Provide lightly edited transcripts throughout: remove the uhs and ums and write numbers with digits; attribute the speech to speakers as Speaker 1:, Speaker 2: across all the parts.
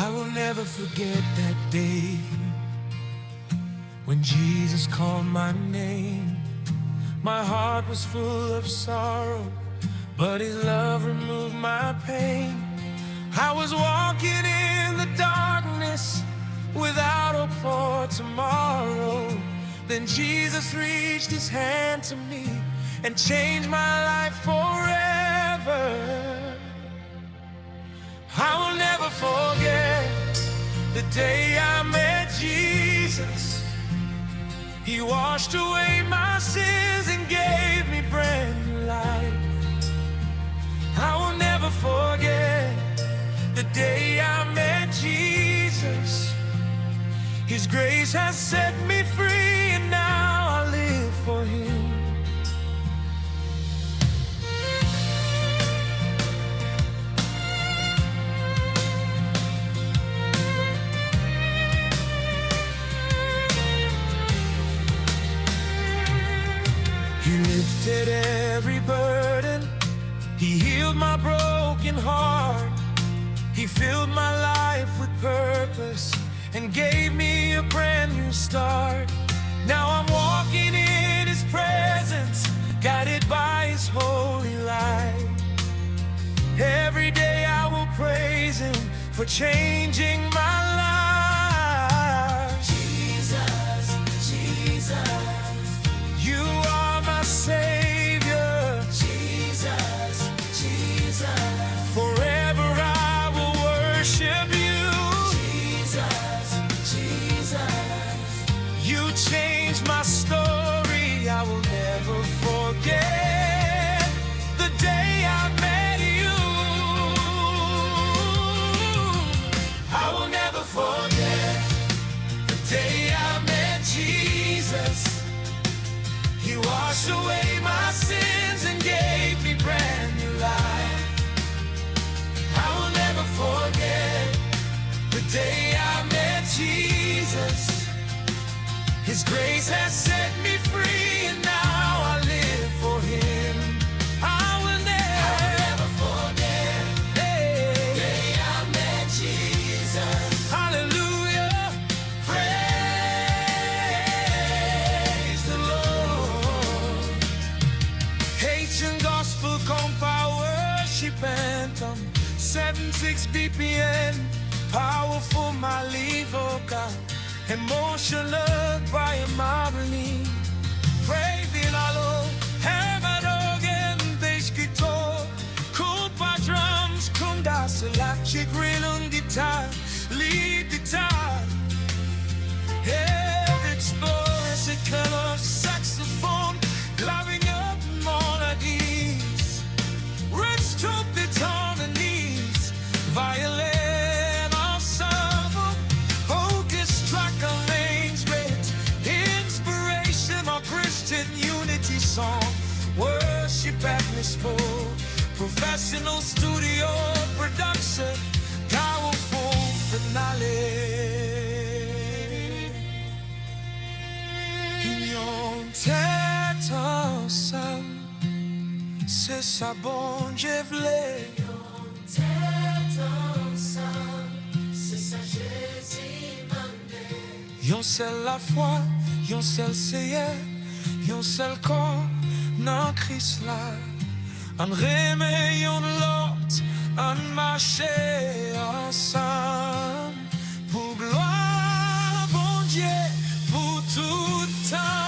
Speaker 1: I will never forget that day when Jesus called my name. My heart was full of sorrow, but His love removed my pain. I was walking in the darkness without hope for tomorrow. Then Jesus reached His hand to me and changed my life forever. I will never forget the day I met Jesus. He washed away my sins and gave me brand new life. I will never forget the day I met Jesus. His grace has set me free, and now I live for Him. He lifted every burden. He healed my broken heart. He filled my life with purpose and gave me a brand new start. Now I'm walking in His presence, guided by His holy light. Every day I will praise Him for changing my life. Jesus, Jesus, You are my Savior. Jesus, Jesus, forever I will worship You. Jesus, Jesus, You changed my story. I will never forget the day I met You. I will never forget the day I met Jesus. He washed away my sins and gave me brand new life. I will never forget the day I met Jesus. His grace has set me free, and now I live for Him. I will never forget the day I met Jesus. Hallelujah, praise the Lord. Haitian Gospel Kompa Worship anthem, 7/6 BPM, powerful my lead vocal, emotional by Marley. Pray vilalo, hemadogen deshkito, Kompa drums, kundas, electric rhythm guitar, lead guitar. Explores a color saxophone, climbing up melodies, rich trumpet harmonies, violin ensemble, orchestra arrangement, inspirational Christian unity song, worship atmosphere, professional studio production, powerful finale. Inyon Tèt Ansanm, c'est ça bon Dieu vle.
Speaker 2: Inyon Tèt Ansanm, c'est ça Jésus mandé.
Speaker 1: Yon seul la foi, yon seul Seigneur, yon seul corps dans Christ là. En reme yon lot, en marche ensemble pour gloire bon Dieu pour tout temps.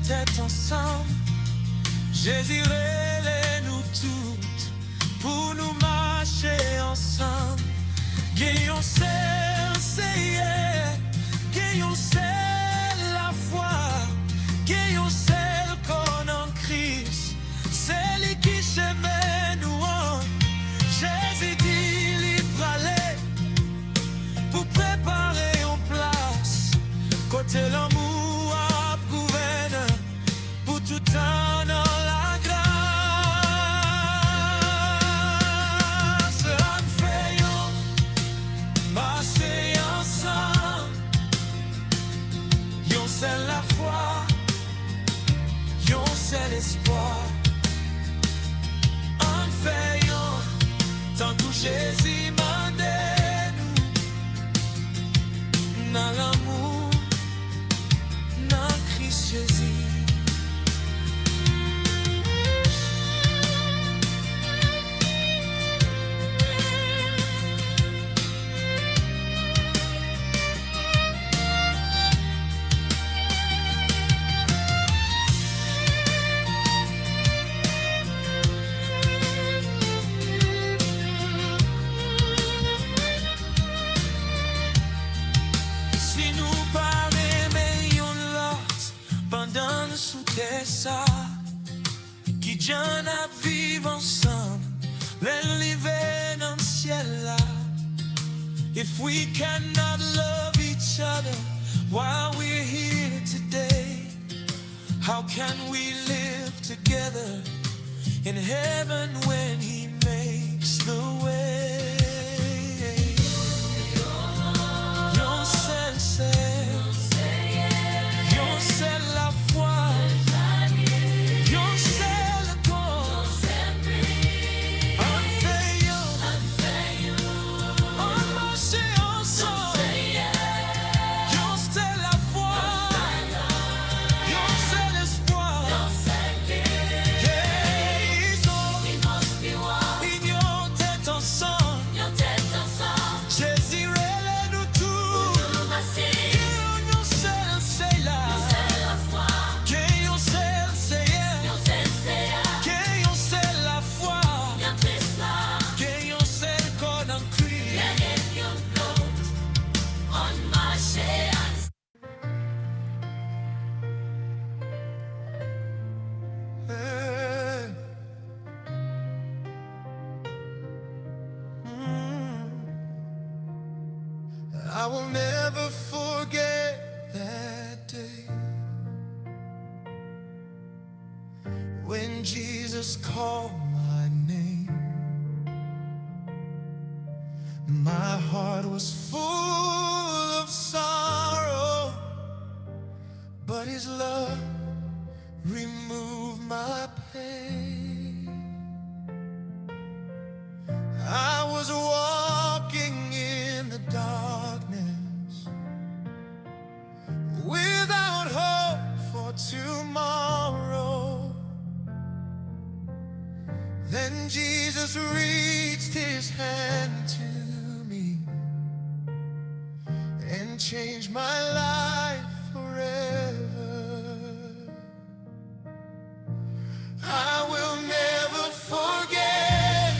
Speaker 1: Tèt ensemble, Jésus-les nous toutes pour nous marcher ensemble. Gen yon sel seye, gen yon sel la foi, gen yon sel kon an Christ, c'est li ki cheme nou an. Jésus dit li prale pour préparer en place, côté l'amour a gouverne pour tout temps dans la grâce. On fait yon marcher ensemble, yon c'est la foi, yon c'est l'espoir. On fait yon tant que Jésus m'a nous dans l'amour, dans Christ Jésus. Si nous parlons yon lot pendant sous ça, qui j'en a vivre ensemble, l'élever dans le ciel là. If we cannot love each other while we're here today, how can we live together in heaven when He makes the way? Yon sel la foi, yon sel le corps. On fait yon, on marche ensemble. Yon sel la foi, yon sel l'espoir. Inyon tèt ansanm, Jésus relève nous tous. Yon sel c'est là, yon sel c'est yon sel la foi, yon sel qu'on en crie. I will never forget that day when Jesus called my name. My heart was full of sorrow, but His love removed my pain. I was walking in the darkness without hope for tomorrow. Then Jesus reached His hand to me and changed my life forever. I will never forget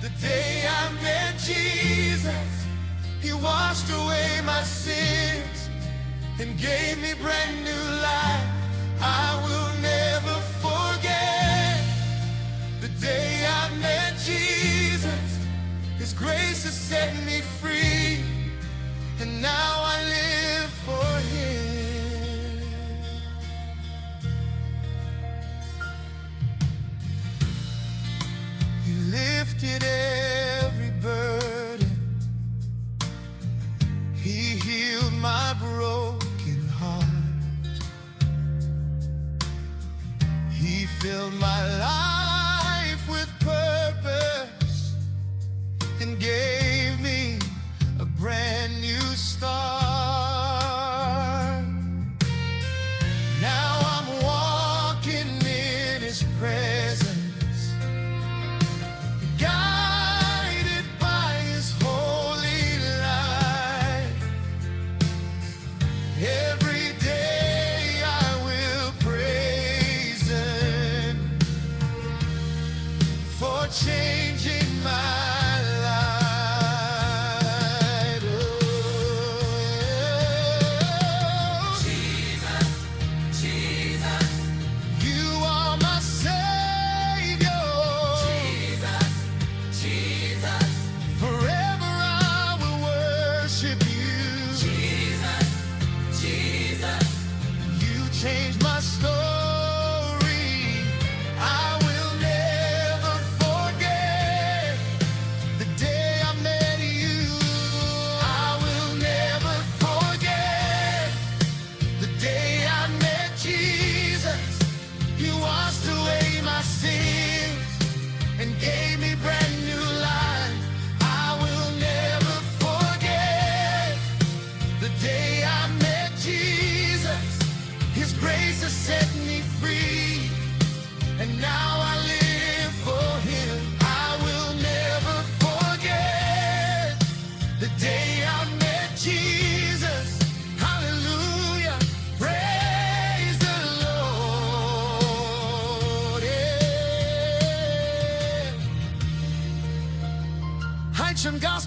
Speaker 1: the day I met Jesus. He washed away my sins and gave me brand new life. I will never forget the day I met Jesus. His grace has set me free, and now I live for Him. He lifted every burden, He healed my broken heart, He filled my life with purpose and gave me a brand new start.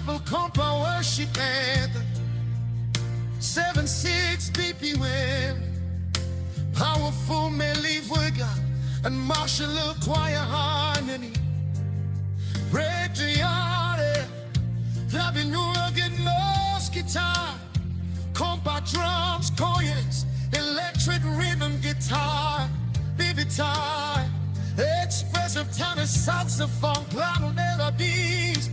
Speaker 1: Gospel Kompa Worship anthem. 7/6 BPM. Powerful men leave with God and martial choir harmony. Break the yard, clapping new rugged nose guitar. Kompa drums, choirs, electric rhythm guitar, baby tie, expressive tenor saxophone, piano melodies,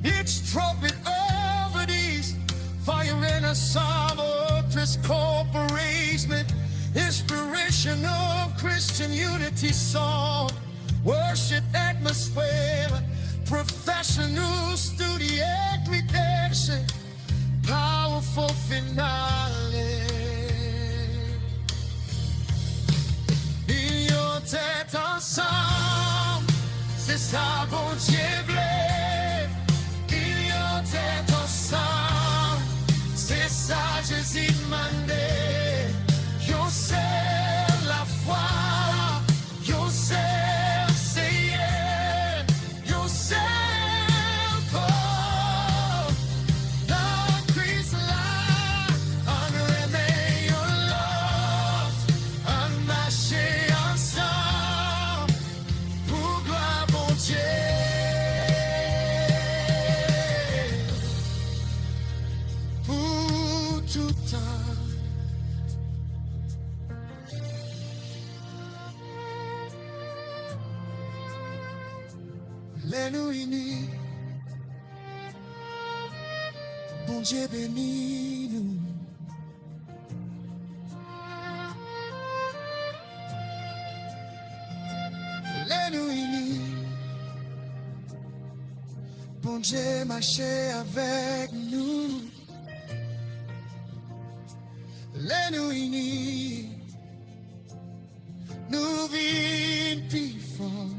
Speaker 1: each trumpet over these, fire and a psalm, orchestra corporation, inspirational Christian unity song, worship atmosphere, professional studio redemption, powerful finale. Inyon Tèt Ansanm, c'est ça bon Dieu blé. Inyon Tèt Ansanm, c'est ça Jésus demandé. Yo c'est la foi, yo c'est Seigneur, yo c'est les nous unis, bon Dieu bénis nous. Les nous unis, bon Dieu marcher avec nous. Les nous unis, nous vivons plus fort.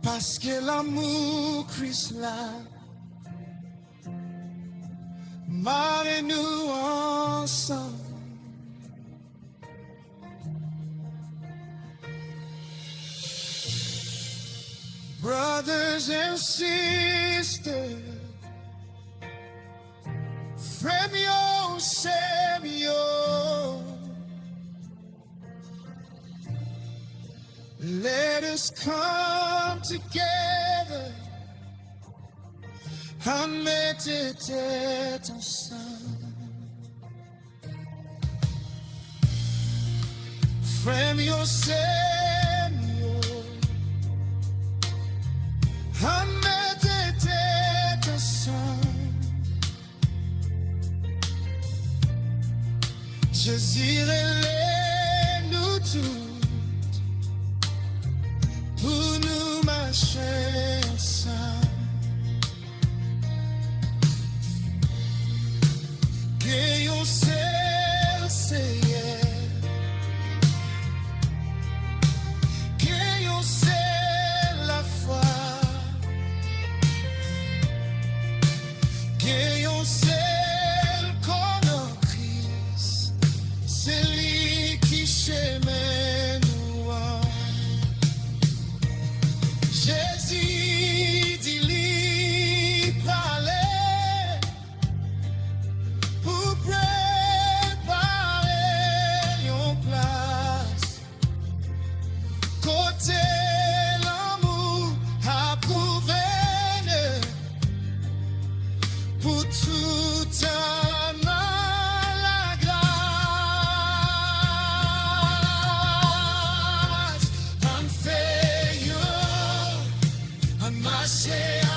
Speaker 1: Parce que l'amour Christ là, marre-nous ensemble. Brothers and sisters, frère yo, sœur yo, let us come together and meditate ensemble. Frère yo, sœur yo, and meditate ensemble. Jésus relève nous tous pour nous marcher ensemble. Que yon seul Seigneur, que yon seul la foi, que yon seul connaît Christ, c'est lui qui chemin nous a. Jésus dit lui parler pour préparer une place. Côté l'amour a prouvé pour tout un la grâce. And fait you and my share.